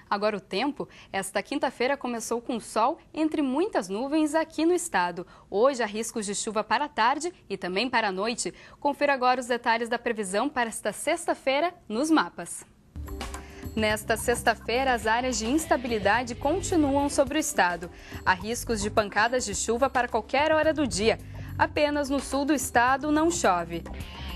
Agora o tempo, esta quinta-feira começou com sol entre muitas nuvens aqui no estado. Hoje há riscos de chuva para a tarde e também para a noite. Confira agora os detalhes da previsão para esta sexta-feira nos mapas. Nesta sexta-feira, as áreas de instabilidade continuam sobre o estado. Há riscos de pancadas de chuva para qualquer hora do dia. Apenas no sul do estado não chove.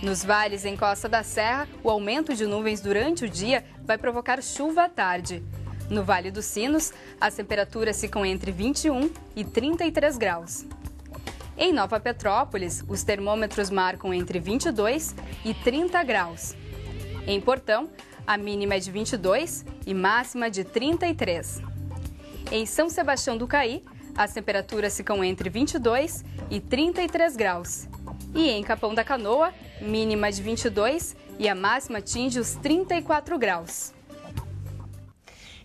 Nos vales em Costa da Serra, o aumento de nuvens durante o dia vai provocar chuva à tarde. No Vale dos Sinos, as temperaturas ficam entre 21 e 33 graus. Em Nova Petrópolis, os termômetros marcam entre 22 e 30 graus. Em Portão, a mínima é de 22 e máxima de 33. Em São Sebastião do Caí, as temperaturas ficam entre 22 e 33 graus. E em Capão da Canoa, mínima de 22 e a máxima atinge os 34 graus.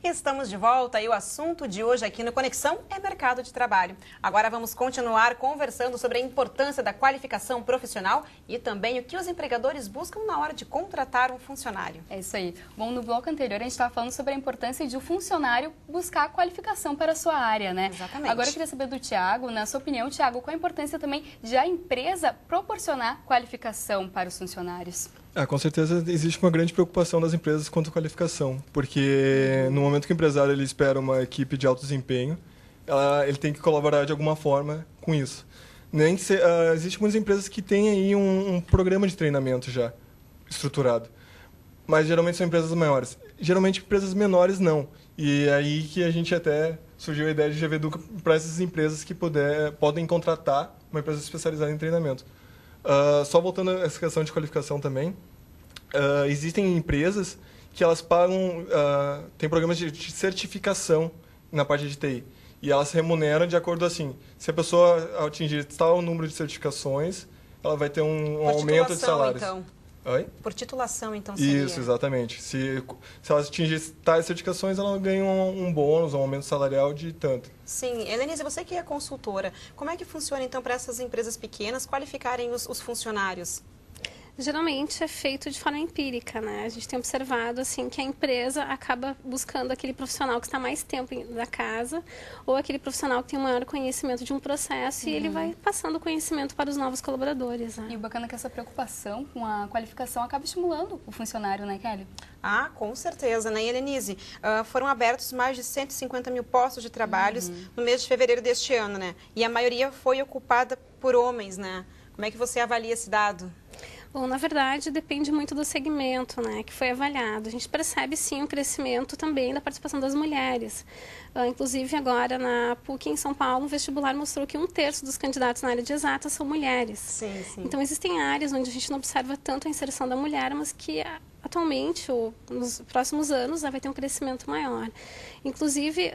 Estamos de volta e o assunto de hoje aqui no Conexão é mercado de trabalho. Agora vamos continuar conversando sobre a importância da qualificação profissional e também o que os empregadores buscam na hora de contratar um funcionário. É isso aí. Bom, no bloco anterior a gente estava falando sobre a importância de o funcionário buscar a qualificação para a sua área, né? Exatamente. Agora eu queria saber do Tiago, na sua opinião, Tiago, qual a importância também de a empresa proporcionar qualificação para os funcionários? Com certeza existe uma grande preocupação das empresas quanto à qualificação, porque no momento que o empresário ele espera uma equipe de alto desempenho, ele tem que colaborar de alguma forma com isso. Existem muitas empresas que têm aí um programa de treinamento já estruturado, mas geralmente são empresas maiores. Geralmente empresas menores não, e é aí que a gente até surgiu a ideia de GV Educa para essas empresas que podem contratar uma empresa especializada em treinamento. Só voltando a essa questão de qualificação também, existem empresas que elas pagam, tem programas de certificação na parte de TI, e elas remuneram de acordo assim, se a pessoa atingir tal número de certificações, ela vai ter um aumento de salários. Então. Oi? Por titulação, então, seria? Isso, exatamente. Se ela atingir tais certificações, ela ganha um bônus, um aumento salarial de tanto. Sim. Helenise, você que é consultora, como é que funciona, então, para essas empresas pequenas qualificarem os funcionários? Geralmente é feito de forma empírica, né? A gente tem observado assim que a empresa acaba buscando aquele profissional que está mais tempo da casa ou aquele profissional que tem um maior conhecimento de um processo e ele vai passando o conhecimento para os novos colaboradores. Né? E o bacana é que essa preocupação com a qualificação acaba estimulando o funcionário, né, Kelly? Com certeza, né? E, Helenise, foram abertos mais de 150 mil postos de trabalhos no mês de fevereiro deste ano, né? E a maioria foi ocupada por homens, né? Como é que você avalia esse dado? Bom, na verdade, depende muito do segmento, né, que foi avaliado. A gente percebe, sim, o crescimento também da participação das mulheres. Inclusive, agora, na PUC em São Paulo, o vestibular mostrou que 1/3 dos candidatos na área de exatas são mulheres. Sim, sim. Então, existem áreas onde a gente não observa tanto a inserção da mulher, mas que atualmente, ou nos próximos anos, vai ter um crescimento maior. Inclusive,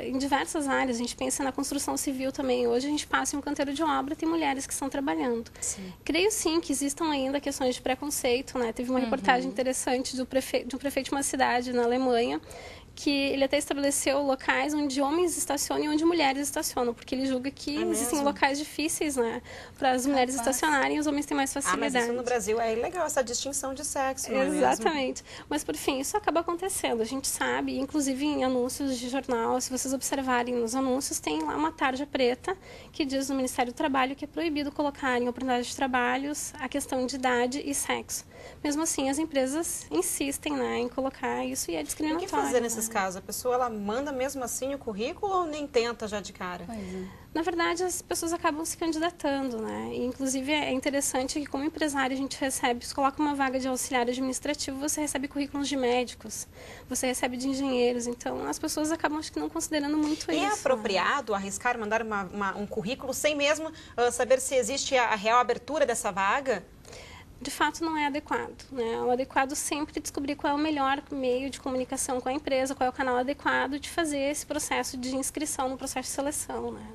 em diversas áreas, a gente pensa na construção civil também. Hoje a gente passa em um canteiro de obra, tem mulheres que estão trabalhando. Sim. Creio sim que existam ainda questões de preconceito, né? Teve uma reportagem interessante de um prefeito de uma cidade na Alemanha, que ele até estabeleceu locais onde homens estacionam e onde mulheres estacionam, porque ele julga que existem locais difíceis, né, para as mulheres estacionarem e os homens têm mais facilidade. Mas isso no Brasil é ilegal, essa distinção de sexo, não é mesmo? Exatamente. Mas, por fim, isso acaba acontecendo. A gente sabe, inclusive em anúncios de jornal, se vocês observarem nos anúncios, tem lá uma tarja preta que diz no Ministério do Trabalho que é proibido colocar em oportunidade de trabalhos a questão de idade e sexo. Mesmo assim, as empresas insistem, né, em colocar isso e é discriminatório. O que fazer nesses casos? A pessoa ela manda mesmo assim o currículo ou nem tenta já de cara? Pois é. Na verdade, as pessoas acabam se candidatando, né? E, inclusive, é interessante que, como empresário, a gente recebe, se coloca uma vaga de auxiliar administrativo, você recebe currículos de médicos, você recebe de engenheiros. Então, as pessoas acabam, acho que, não considerando muito isso. E é apropriado arriscar mandar um currículo sem mesmo saber se existe a real abertura dessa vaga? De fato, não é adequado, né? O adequado sempre é descobrir qual é o melhor meio de comunicação com a empresa, qual é o canal adequado de fazer esse processo de inscrição no processo de seleção, né?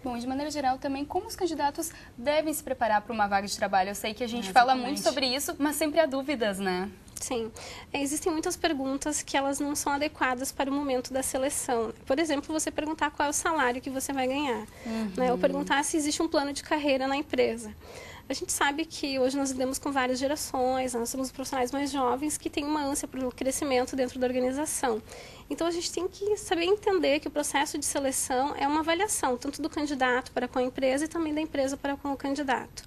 Bom, de maneira geral também, como os candidatos devem se preparar para uma vaga de trabalho? Eu sei que a gente fala muito sobre isso, mas sempre há dúvidas, né? Sim. Existem muitas perguntas que elas não são adequadas para o momento da seleção. Por exemplo, você perguntar qual é o salário que você vai ganhar, né? Ou perguntar se existe um plano de carreira na empresa. A gente sabe que hoje nós lidamos com várias gerações, nós somos profissionais mais jovens que têm uma ânsia pelo crescimento dentro da organização. Então, a gente tem que saber entender que o processo de seleção é uma avaliação, tanto do candidato para com a empresa e também da empresa para com o candidato.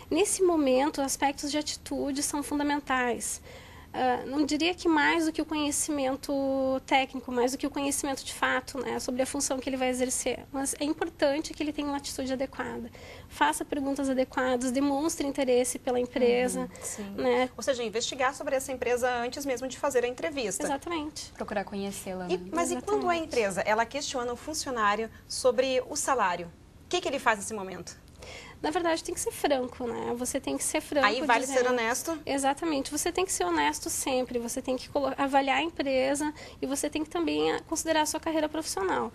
Nesse momento, aspectos de atitude são fundamentais. Não diria que mais do que o conhecimento técnico, mais do que o conhecimento de fato, né, sobre a função que ele vai exercer. Mas é importante que ele tenha uma atitude adequada. Faça perguntas adequadas, demonstre interesse pela empresa. Né? Ou seja, investigar sobre essa empresa antes mesmo de fazer a entrevista. Exatamente. Procurar conhecê-la. Né? Mas e quando a empresa ela questiona o funcionário sobre o salário? O que ele faz nesse momento? Na verdade, tem que ser franco, né? Você tem que ser franco. Aí vale ser honesto? Exatamente. Você tem que ser honesto sempre. Você tem que avaliar a empresa e você tem que também considerar a sua carreira profissional.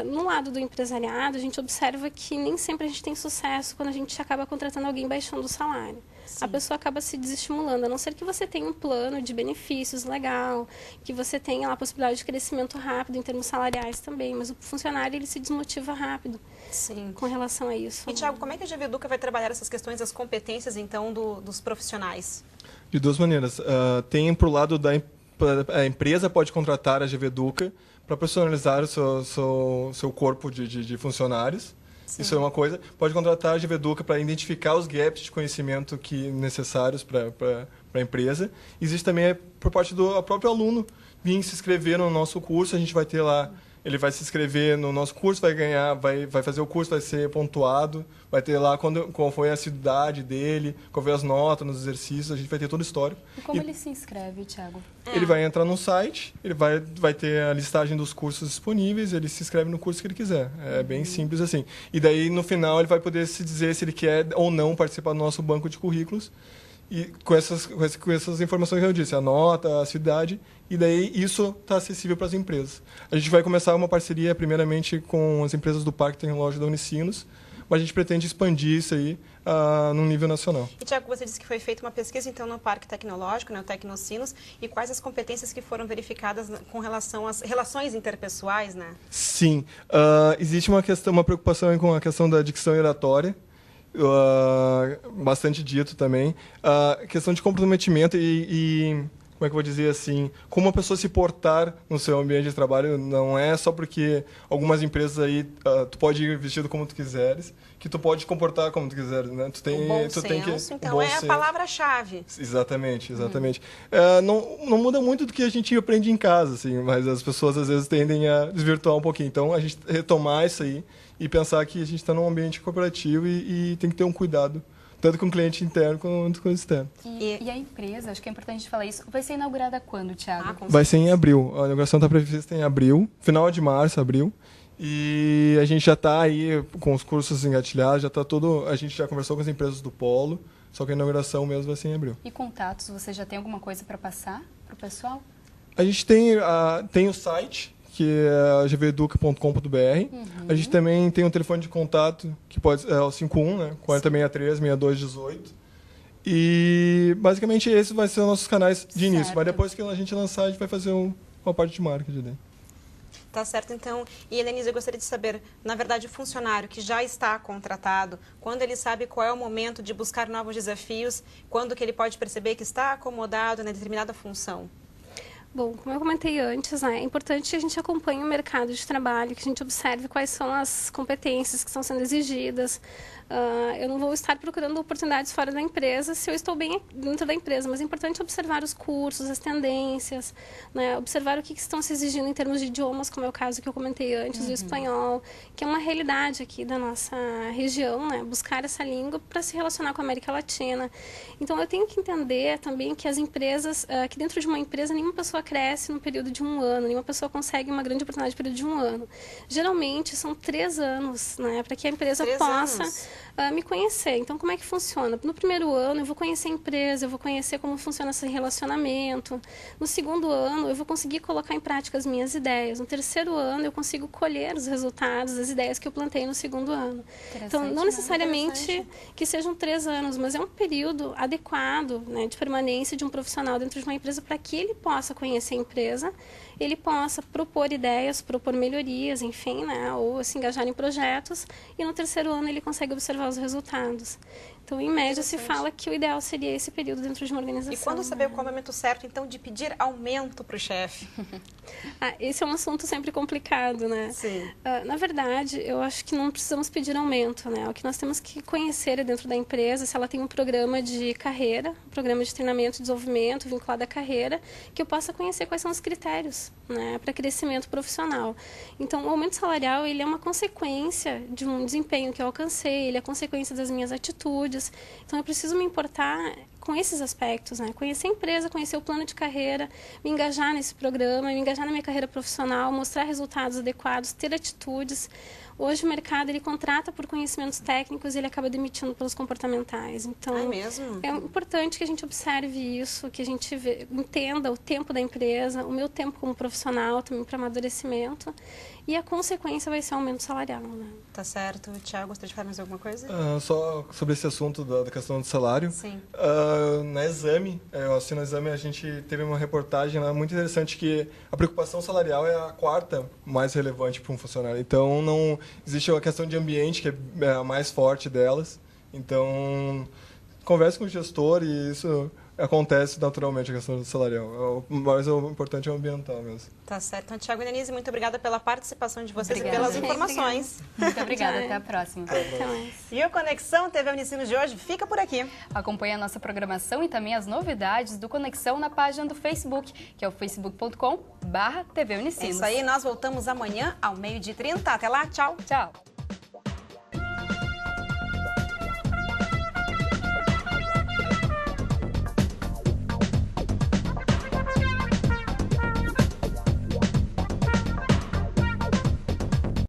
No lado do empresariado, a gente observa que nem sempre a gente tem sucesso quando a gente acaba contratando alguém baixando o salário. Sim. A pessoa acaba se desestimulando, a não ser que você tenha um plano de benefícios legal, que você tenha a possibilidade de crescimento rápido em termos salariais também, mas o funcionário ele se desmotiva rápido. Sim. Com relação a isso. E, Thiago, como é que a GV Educa vai trabalhar essas questões, as competências, então, dos profissionais? De duas maneiras. Tem para o lado a empresa pode contratar a GV Educa para profissionalizar o seu corpo de funcionários. Sim. Isso é uma coisa. Pode contratar a GV Educa para identificar os gaps de conhecimento necessários para a empresa. Existe também por parte do próprio aluno vir se inscrever no nosso curso. A gente vai ter lá, ele vai se inscrever no nosso curso, vai fazer o curso, vai ser pontuado, vai ter lá qual foi a assiduidade dele, qual foi as notas nos exercícios, a gente vai ter todo o histórico. E como ele se inscreve, Thiago? Ele vai entrar no site, ele vai ter a listagem dos cursos disponíveis, ele se inscreve no curso que ele quiser. É bem simples assim. E daí, no final, ele vai poder se dizer se ele quer ou não participar do nosso banco de currículos. E com essas informações que eu disse, a nota, a cidade, e daí isso está acessível para as empresas. A gente vai começar uma parceria, primeiramente, com as empresas do Parque Tecnológico da Unicinos, mas a gente pretende expandir isso aí num nível nacional. E, Thiago, você disse que foi feita uma pesquisa, então, no Parque Tecnológico, né, o Tecnocinos, e quais as competências que foram verificadas com relação às relações interpessoais, né? Sim. Existe uma preocupação com a questão da dicção e oratória, bastante dito também. Questão de comprometimento e como é que eu vou dizer assim, como a pessoa se portar no seu ambiente de trabalho, não é só porque algumas empresas aí tu pode ir vestido como tu quiseres, que tu pode comportar como tu quiseres, né? Tem que então é a palavra-chave. Exatamente. Não muda muito do que a gente aprende em casa, assim, mas as pessoas às vezes tendem a desvirtuar um pouquinho. Então a gente retomar isso aí e pensar que a gente está num ambiente corporativo e tem que ter um cuidado tanto com o cliente interno quanto com o externo. E a empresa, acho que é importante falar isso, vai ser inaugurada quando, Thiago? Vai ser em abril. A inauguração está prevista em abril, final de março, abril. E a gente já está aí com os cursos engatilhados, a gente já conversou com as empresas do Polo, só que a inauguração mesmo vai ser em abril. E contatos, você já tem alguma coisa para passar para o pessoal? A gente tem o site, que é gveduca.com.br. A gente também tem um telefone de contato, que é o 51, né? 4063-6218. E, basicamente, esses vão ser os nossos canais de início. Mas depois que a gente lançar, a gente vai fazer uma parte de marketing daí. Tá certo, então. E, Helenise, eu gostaria de saber, na verdade, o funcionário que já está contratado, quando ele sabe qual é o momento de buscar novos desafios, quando que ele pode perceber que está acomodado na determinada função? Bom, como eu comentei antes, né, é importante que a gente acompanhe o mercado de trabalho, que a gente observe quais são as competências que estão sendo exigidas. Eu não vou estar procurando oportunidades fora da empresa se eu estou bem dentro da empresa, mas é importante observar os cursos, as tendências, né, observar o que estão se exigindo em termos de idiomas, como é o caso que eu comentei antes, do espanhol, que é uma realidade aqui da nossa região, né, buscar essa língua para se relacionar com a América Latina. Então, eu tenho que entender também que as empresas, que dentro de uma empresa, nenhuma pessoa cresce no período de 1 ano, nenhuma pessoa consegue uma grande oportunidade no período de 1 ano. Geralmente, são 3 anos, né, para que a empresa possa me conhecer. Então, como é que funciona? No primeiro ano, eu vou conhecer a empresa, eu vou conhecer como funciona esse relacionamento. No segundo ano, eu vou conseguir colocar em prática as minhas ideias. No terceiro ano, eu consigo colher os resultados das ideias que eu plantei no segundo ano. Então, não necessariamente que sejam 3 anos, mas é um período adequado, né, de permanência de um profissional dentro de uma empresa para que ele possa conhecer a empresa, ele possa propor ideias, propor melhorias, enfim, né, ou se engajar em projetos, e no terceiro ano ele consegue observar os resultados. Então, em média, se fala que o ideal seria esse período dentro de uma organização. E quando saber qual é o momento certo, então, de pedir aumento para o chefe? Esse é um assunto sempre complicado, né? Sim. Na verdade, eu acho que não precisamos pedir aumento, né? O que nós temos que conhecer é dentro da empresa, se ela tem um programa de carreira, um programa de treinamento e desenvolvimento vinculado à carreira, que eu possa conhecer quais são os critérios, né, para crescimento profissional. Então, o aumento salarial, ele é uma consequência de um desempenho que eu alcancei, ele é consequência das minhas atitudes. Então, eu preciso me importar com esses aspectos, né? Conhecer a empresa, conhecer o plano de carreira, me engajar nesse programa, me engajar na minha carreira profissional, mostrar resultados adequados, ter atitudes. Hoje o mercado, ele contrata por conhecimentos técnicos e ele acaba demitindo pelos comportamentais. Então, é mesmo? É importante que a gente observe isso, que a gente entenda o tempo da empresa, o meu tempo como profissional também para amadurecimento, e a consequência vai ser aumento salarial, né? Tá certo. Tiago, gostaria de falar mais alguma coisa? Só sobre esse assunto da questão do salário. Sim. Na Exame, eu assino a Exame, a gente teve uma reportagem lá muito interessante que a preocupação salarial é a quarta mais relevante para um funcionário. Então, não existe a questão de ambiente, que é a mais forte delas. Então, converse com o gestor e isso acontece naturalmente, a questão do salarial. Mas o importante é o ambiental mesmo. Tá certo. Então, Tiago e Denise, muito obrigada pela participação de vocês Obrigada. e pelas informações. Muito obrigada, até a próxima. Até mais. E o Conexão TV Unicino de hoje fica por aqui. Acompanhe a nossa programação e também as novidades do Conexão na página do Facebook, que é o facebook.com/TV Unicinos. É isso aí, nós voltamos amanhã ao 12h30. Até lá, tchau. Tchau.